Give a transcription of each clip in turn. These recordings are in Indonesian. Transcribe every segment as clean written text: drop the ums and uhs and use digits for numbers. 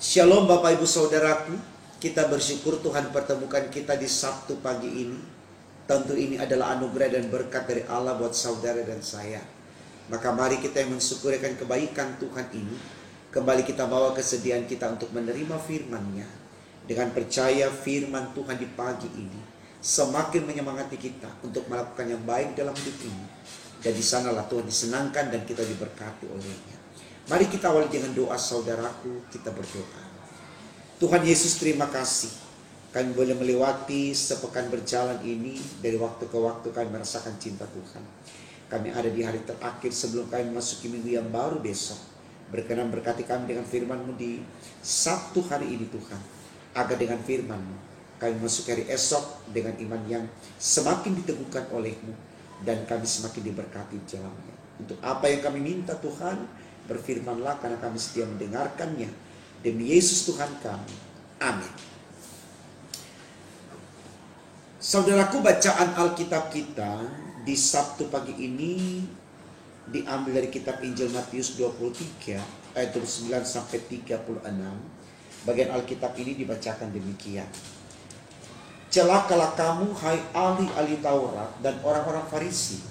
Shalom Bapak Ibu Saudaraku, kita bersyukur Tuhan pertemukan kita di Sabtu pagi ini. Tentu ini adalah anugerah dan berkat dari Allah buat saudara dan saya. Maka mari kita yang mensyukurikan kebaikan Tuhan ini, kembali kita bawa kesediaan kita untuk menerima firman-Nya. Dengan percaya firman Tuhan di pagi ini semakin menyemangati kita untuk melakukan yang baik dalam hidup ini. Dan di sanalah Tuhan disenangkan dan kita diberkati oleh-Nya. Mari kita awali dengan doa saudaraku, kita berdoa. Tuhan Yesus, terima kasih. Kami boleh melewati sepekan berjalan ini, dari waktu ke waktu kami merasakan cinta Tuhan. Kami ada di hari terakhir sebelum kami memasuki minggu yang baru besok. Berkenan berkati kami dengan firman-Mu di Sabtu hari ini Tuhan. Agar dengan firman-Mu kami masuk hari esok dengan iman yang semakin diteguhkan oleh-Mu. Dan kami semakin diberkati di jalannya. Untuk apa yang kami minta Tuhan, berfirmanlah karena kami setia mendengarkannya. Demi Yesus Tuhan kami. Amin. Saudaraku, bacaan Alkitab kita di Sabtu pagi ini diambil dari kitab Injil Matius 23 ayat 29 sampai 36. Bagian Alkitab ini dibacakan demikian. Celakalah kamu, hai ahli-ahli Taurat dan orang-orang Farisi,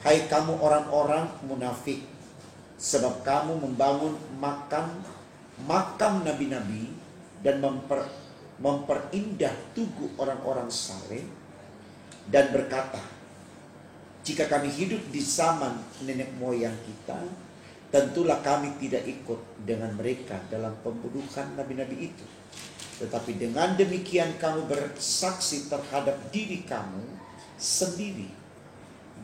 hai kamu orang-orang munafik, sebab kamu membangun makam nabi-nabi dan memperindah tugu orang-orang saleh, dan berkata, jika kami hidup di zaman nenek moyang kita, tentulah kami tidak ikut dengan mereka dalam pembunuhan nabi-nabi itu. Tetapi dengan demikian kamu bersaksi terhadap diri kamu sendiri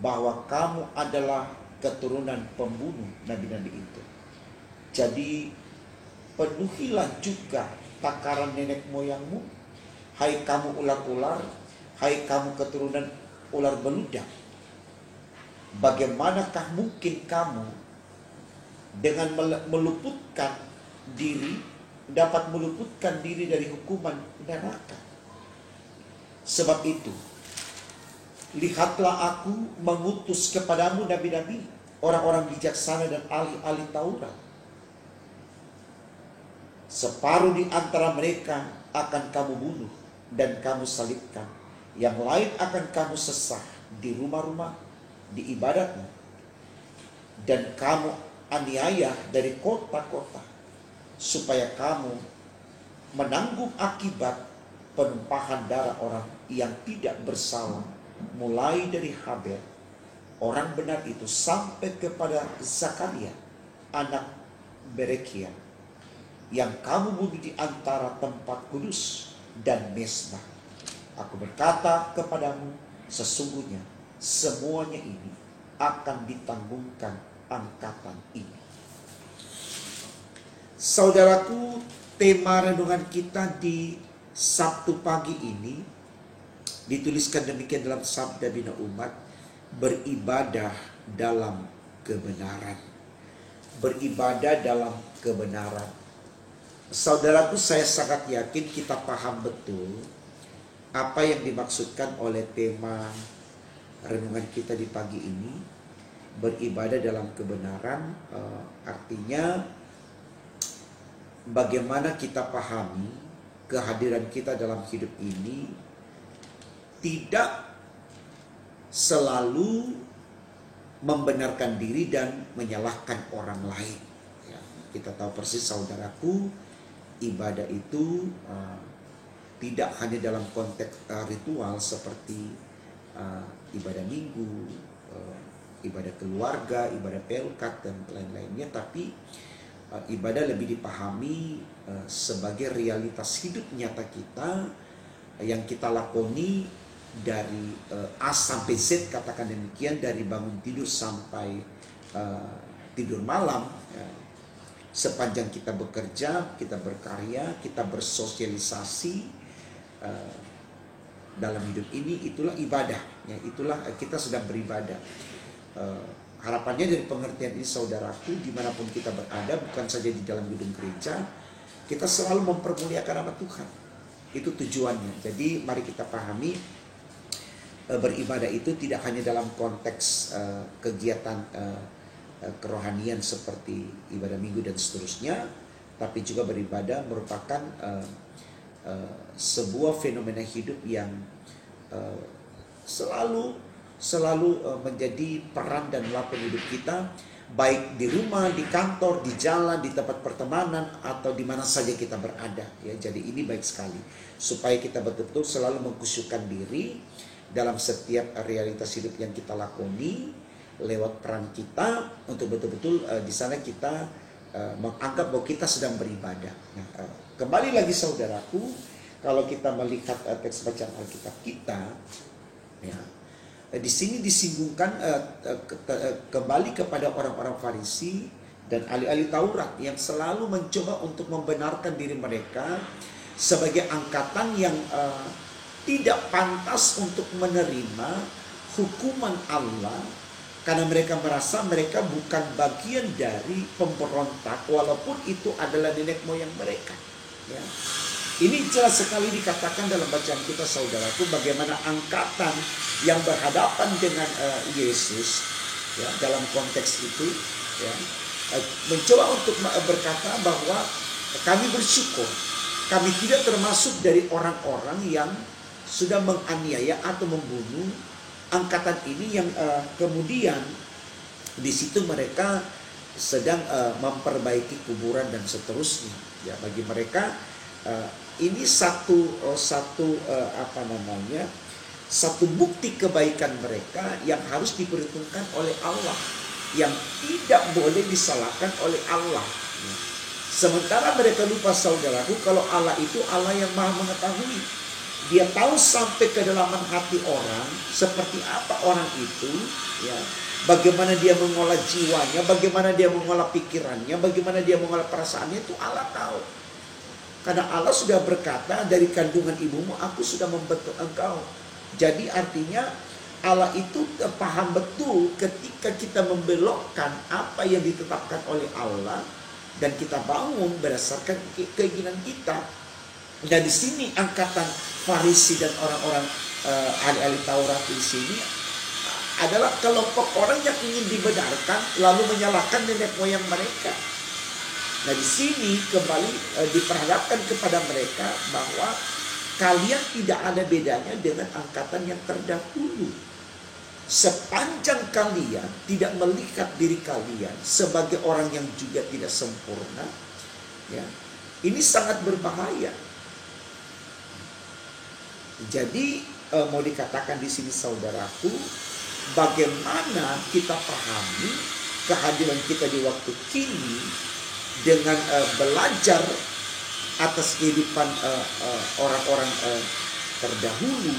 bahwa kamu adalah keturunan pembunuh nabi-nabi itu. Jadi penuhilah juga takaran nenek moyangmu, hai kamu ular-ular, hai kamu keturunan ular beludak. Bagaimanakah mungkin kamu dengan meluputkan diri, dapat meluputkan diri dari hukuman neraka? Sebab itu, lihatlah aku mengutus kepadamu nabi-nabi, orang-orang bijaksana dan ahli-ahli Taurat. Separuh di antara mereka akan kamu bunuh dan kamu salibkan. Yang lain akan kamu sesah di rumah-rumah, di ibadatmu. Dan kamu aniaya dari kota-kota, supaya kamu menanggung akibat penumpahan darah orang yang tidak bersalah, mulai dari Habel, orang benar itu, sampai kepada Zakaria, anak Berekia, yang kamu bunuh di antara tempat kudus dan mesbah. Aku berkata kepadamu, sesungguhnya semuanya ini akan ditanggungkan angkatan ini. Saudaraku, tema renungan kita di Sabtu pagi ini dituliskan demikian dalam Sabda Bina Umat, beribadah dalam kebenaran. Beribadah dalam kebenaran. Saudaraku, saya sangat yakin kita paham betul apa yang dimaksudkan oleh tema renungan kita di pagi ini. Beribadah dalam kebenaran artinya bagaimana kita pahami kehadiran kita dalam hidup ini tidak selalu membenarkan diri dan menyalahkan orang lain. Ya, kita tahu persis saudaraku, ibadah itu tidak hanya dalam konteks ritual seperti ibadah minggu, ibadah keluarga, ibadah pelkat dan lain-lainnya, tapi ibadah lebih dipahami sebagai realitas hidup nyata kita yang kita lakoni dari A sampai Z, katakan demikian, dari bangun tidur sampai tidur malam. Sepanjang kita bekerja, kita berkarya, kita bersosialisasi dalam hidup ini, itulah ibadah. Ya, itulah kita sedang beribadah. Harapannya dari pengertian ini saudaraku, dimanapun kita berada, bukan saja di dalam gedung gereja, kita selalu mempermuliakan nama Tuhan. Itu tujuannya. Jadi mari kita pahami, beribadah itu tidak hanya dalam konteks kegiatan kerohanian seperti ibadah minggu dan seterusnya, tapi juga beribadah merupakan sebuah fenomena hidup yang selalu menjadi peran dan lakon hidup kita, baik di rumah, di kantor, di jalan, di tempat pertemanan, atau di mana saja kita berada. Ya, jadi ini baik sekali supaya kita betul-betul selalu mengkhusyukkan diri dalam setiap realitas hidup yang kita lakoni lewat peran kita, untuk betul-betul di sana kita menganggap bahwa kita sedang beribadah. Nah, kembali lagi saudaraku, kalau kita melihat teks bacaan Alkitab kita, ya, di sini disinggungkan kembali kepada orang-orang Farisi dan ahli-ahli Taurat yang selalu mencoba untuk membenarkan diri mereka sebagai angkatan yang tidak pantas untuk menerima hukuman Allah, karena mereka merasa mereka bukan bagian dari pemberontak walaupun itu adalah nenek moyang mereka. Ya. Ini jelas sekali dikatakan dalam bacaan kita saudaraku, bagaimana angkatan yang berhadapan dengan Yesus, ya, dalam konteks itu, ya, mencoba untuk berkata bahwa kami bersyukur kami tidak termasuk dari orang-orang yang sudah menganiaya atau membunuh angkatan ini, yang kemudian di situ mereka sedang memperbaiki kuburan dan seterusnya. Ya, bagi mereka ini satu bukti kebaikan mereka yang harus diperhitungkan oleh Allah, yang tidak boleh disalahkan oleh Allah. Sementara mereka lupa saudaraku, kalau Allah itu Allah yang maha mengetahui. Dia tahu sampai kedalaman hati orang, seperti apa orang itu, ya, bagaimana dia mengolah jiwanya, bagaimana dia mengolah pikirannya, bagaimana dia mengolah perasaannya, itu Allah tahu. Karena Allah sudah berkata, dari kandungan ibumu aku sudah membentuk engkau. Jadi artinya Allah itu paham betul ketika kita membelokkan apa yang ditetapkan oleh Allah dan kita bangun berdasarkan keinginan kita. Nah, di sini angkatan Farisi dan orang-orang ahli-ahli Taurat di sini adalah kelompok orang yang ingin dibenarkan lalu menyalahkan nenek moyang mereka. Nah, di sini kembali diperhadapkan kepada mereka bahwa kalian tidak ada bedanya dengan angkatan yang terdahulu. Sepanjang kalian tidak melihat diri kalian sebagai orang yang juga tidak sempurna, ya, ini sangat berbahaya. Jadi mau dikatakan di sini saudaraku, bagaimana kita pahami kehadiran kita di waktu kini dengan belajar atas kehidupan orang-orang terdahulu,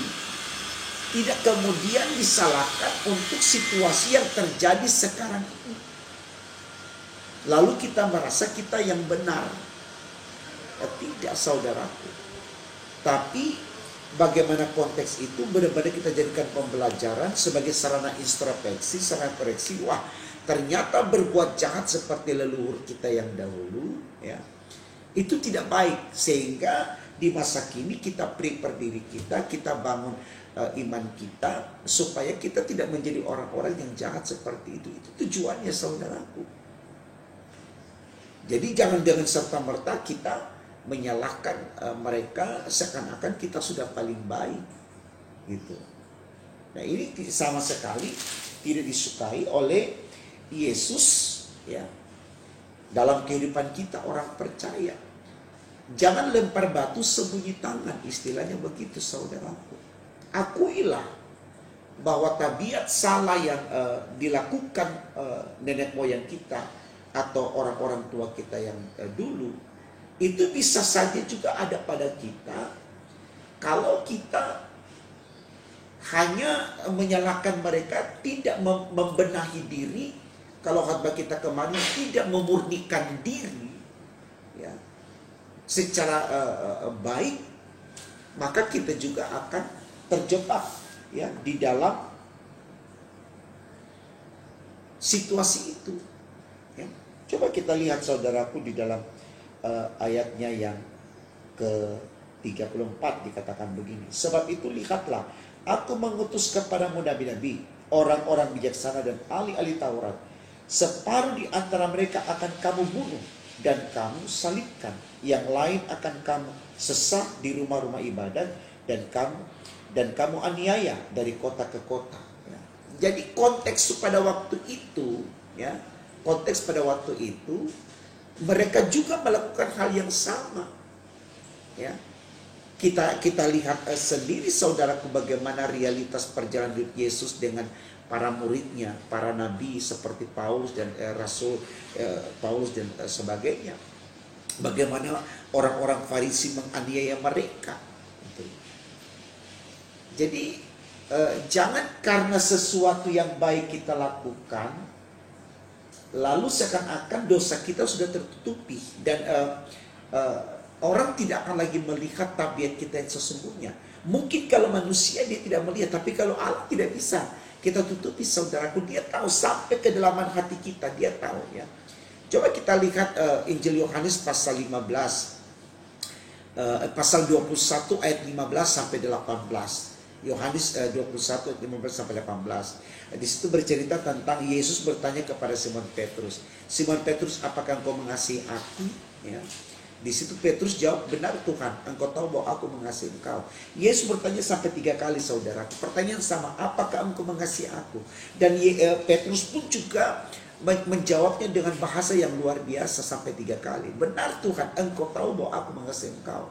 tidak kemudian disalahkan untuk situasi yang terjadi sekarang ini. Lalu kita merasa kita yang benar. Tidak saudaraku. Tapi bagaimana konteks itu benar-benar kita jadikan pembelajaran sebagai sarana introspeksi, sarana koreksi. Wah, ternyata berbuat jahat seperti leluhur kita yang dahulu, ya, itu tidak baik. Sehingga di masa kini kita prepare diri kita, kita bangun iman kita supaya kita tidak menjadi orang-orang yang jahat seperti itu. Itu tujuannya saudaraku. Jadi jangan dengan serta-merta kita menyalahkan mereka seakan-akan kita sudah paling baik, gitu. Nah, ini sama sekali tidak disukai oleh Yesus, ya, dalam kehidupan kita orang percaya. Jangan lempar batu sembunyi tangan, istilahnya begitu saudaraku. Akuilah bahwa tabiat salah yang dilakukan nenek moyang kita atau orang-orang tua kita yang dulu, itu bisa saja juga ada pada kita kalau kita hanya menyalahkan mereka, tidak membenahi diri. Kalau khotbah kita kemarin tidak memurnikan diri, ya, secara baik, maka kita juga akan terjebak, ya, di dalam situasi itu. Ya. Coba kita lihat saudaraku di dalam ayatnya yang ke-34 dikatakan begini. Sebab itu lihatlah, aku mengutus kepadamu nabi-nabi, orang-orang bijaksana dan ahli-ahli Taurat. Separuh di antara mereka akan kamu bunuh, dan kamu salibkan. Yang lain akan kamu sesat di rumah-rumah ibadat, dan kamu aniaya dari kota ke kota. Ya. Jadi konteks pada waktu itu, ya, konteks pada waktu itu mereka juga melakukan hal yang sama. Ya. Kita lihat sendiri saudaraku bagaimana realitas perjalanan hidup Yesus dengan para muridnya, para nabi seperti Paulus dan Rasul Paulus dan sebagainya. Bagaimana orang-orang Farisi menganiaya mereka. Jadi jangan karena sesuatu yang baik kita lakukan lalu seakan-akan dosa kita sudah tertutupi dan orang tidak akan lagi melihat tabiat kita yang sesungguhnya. Mungkin kalau manusia dia tidak melihat, tapi kalau Allah tidak bisa kita tutupi saudaraku. Dia tahu sampai kedalaman hati kita, dia tahu ya. Coba kita lihat Injil Yohanes pasal 15, pasal 21 ayat 15 sampai 18. Yohanes 21 ayat 15 sampai 18. Di situ bercerita tentang Yesus bertanya kepada Simon Petrus. Simon Petrus, apakah engkau mengasihi aku? Ya. Di situ Petrus jawab, benar Tuhan, engkau tahu bahwa aku mengasihi engkau. Yesus bertanya sampai 3 kali saudara. Pertanyaan sama, apakah engkau mengasihi aku? Dan Petrus pun juga menjawabnya dengan bahasa yang luar biasa sampai 3 kali. Benar Tuhan, engkau tahu bahwa aku mengasihi engkau.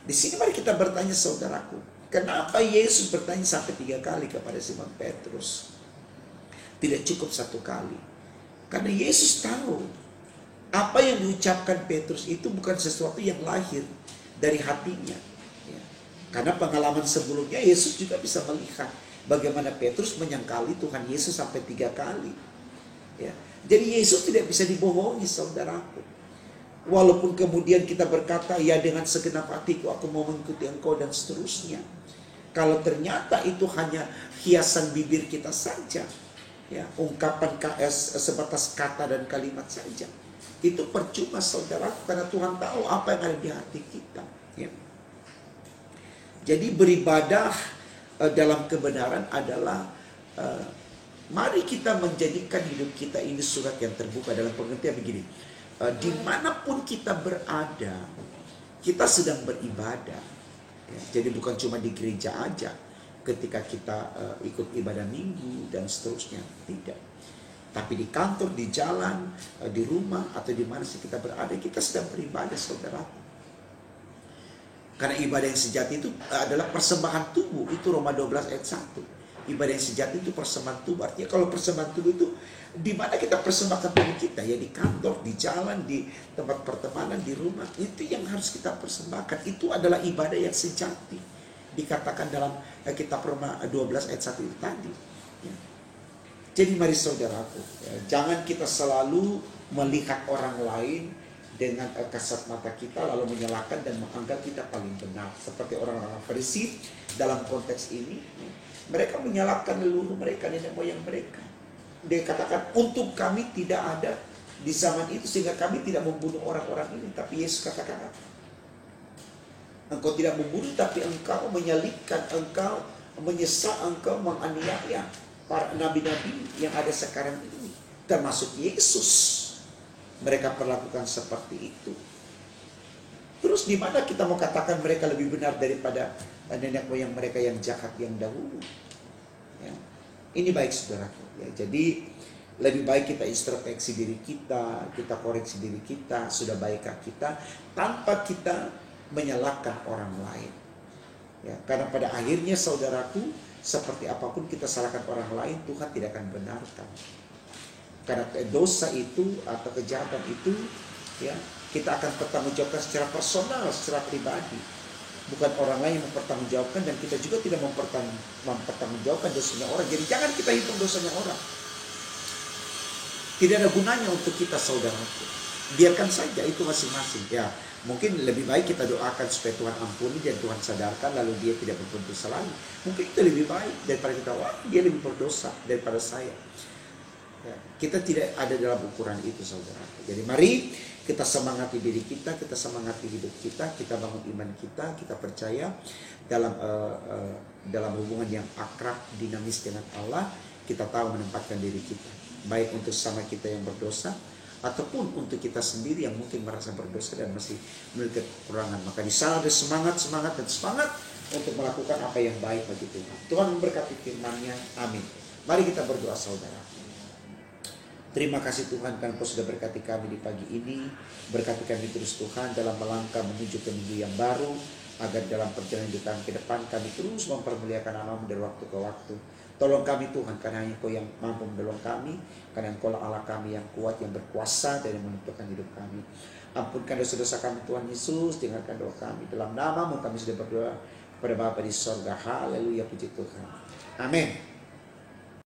Di sini mari kita bertanya saudaraku, kenapa Yesus bertanya sampai 3 kali kepada Simon Petrus? Tidak cukup 1 kali. Karena Yesus tahu apa yang diucapkan Petrus itu bukan sesuatu yang lahir dari hatinya. Ya. Karena pengalaman sebelumnya Yesus juga bisa melihat bagaimana Petrus menyangkali Tuhan Yesus sampai 3 kali. Ya. Jadi Yesus tidak bisa dibohongi saudaraku. Walaupun kemudian kita berkata, ya dengan segenap hatiku aku mau mengikuti engkau dan seterusnya. Kalau ternyata itu hanya hiasan bibir kita saja. Ya, ungkapan sebatas kata dan kalimat saja. Itu percuma saudara, karena Tuhan tahu apa yang ada di hati kita. Ya. Jadi beribadah dalam kebenaran adalah mari kita menjadikan hidup kita ini surat yang terbuka, dalam pengertian begini. Dimanapun kita berada, kita sedang beribadah. Ya. Jadi bukan cuma di gereja aja ketika kita ikut ibadah minggu dan seterusnya, tidak. Tapi di kantor, di jalan, di rumah, atau di mana sih kita berada, kita sedang beribadah saudara. Karena ibadah yang sejati itu adalah persembahan tubuh. Itu Roma 12 ayat 1. Ibadah yang sejati itu persembahan tubuh. Artinya kalau persembahan tubuh itu, di mana kita persembahkan tubuh kita? Ya di kantor, di jalan, di tempat pertemanan, di rumah. Itu yang harus kita persembahkan. Itu adalah ibadah yang sejati. Dikatakan dalam kitab Roma 12 ayat 1 itu tadi. Ya. Jadi mari saudaraku, ya, jangan kita selalu melihat orang lain dengan kasat mata kita lalu menyalahkan dan menganggap kita paling benar. Seperti orang-orang Farisi dalam konteks ini, ya, mereka menyalahkan leluhur mereka, nenek moyang mereka. Dia katakan, untuk kami tidak ada di zaman itu sehingga kami tidak membunuh orang-orang ini. Tapi Yesus katakan apa? Engkau tidak membunuh, tapi engkau menyalibkan, engkau menyesal, engkau menganiaya para nabi-nabi yang ada sekarang ini, termasuk Yesus. Mereka perlakukan seperti itu. Terus di mana kita mau katakan mereka lebih benar daripada nenek moyang mereka yang jahat yang dahulu? Ya. Ini baik saudaraku. Ya. Jadi lebih baik kita introspeksi diri kita, kita koreksi diri kita, sudah baikkah kita, tanpa kita menyalahkan orang lain. Ya. Karena pada akhirnya saudaraku, seperti apapun kita salahkan orang lain, Tuhan tidak akan benarkan. Karena dosa itu atau kejahatan itu, ya, kita akan bertanggungjawabkan secara personal, secara pribadi. Bukan orang lain yang mempertanggungjawabkan, dan kita juga tidak mempertanggungjawabkan dosanya orang. Jadi jangan kita hitung dosanya orang. Tidak ada gunanya untuk kita saudaraku. Biarkan saja itu masing-masing. Ya, mungkin lebih baik kita doakan supaya Tuhan ampuni dan Tuhan sadarkan lalu dia tidak berbuat dosa lagi. Mungkin itu lebih baik daripada kita, wah dia lebih berdosa daripada saya. Ya, kita tidak ada dalam ukuran itu saudara. Jadi mari kita semangati diri kita, kita semangati hidup kita, kita bangun iman kita, kita percaya dalam hubungan yang akrab, dinamis dengan Allah. Kita tahu menempatkan diri kita, baik untuk sama kita yang berdosa ataupun untuk kita sendiri yang mungkin merasa berdosa dan masih memiliki kekurangan. Maka di sana ada semangat untuk melakukan apa yang baik bagi Tuhan. Tuhan memberkati firman-Nya. Amin. Mari kita berdoa, saudara. Terima kasih Tuhan karena Kau sudah berkati kami di pagi ini. Berkati kami terus Tuhan dalam melangkah menuju ke minggu yang baru. Agar dalam perjalanan hidup kami ke depan kami terus mempermuliakan nama-Mu dari waktu ke waktu. Tolong kami Tuhan, karena hanya Kau yang mampu menolong kami. Karena Engkau lah Allah kami yang kuat, yang berkuasa dan yang menentukan hidup kami. Ampunkan dosa-dosa kami Tuhan Yesus. Dengarkan doa kami. Dalam nama-Mu kami sudah berdoa kepada Bapa di sorga. Haleluya, puji Tuhan. Amin.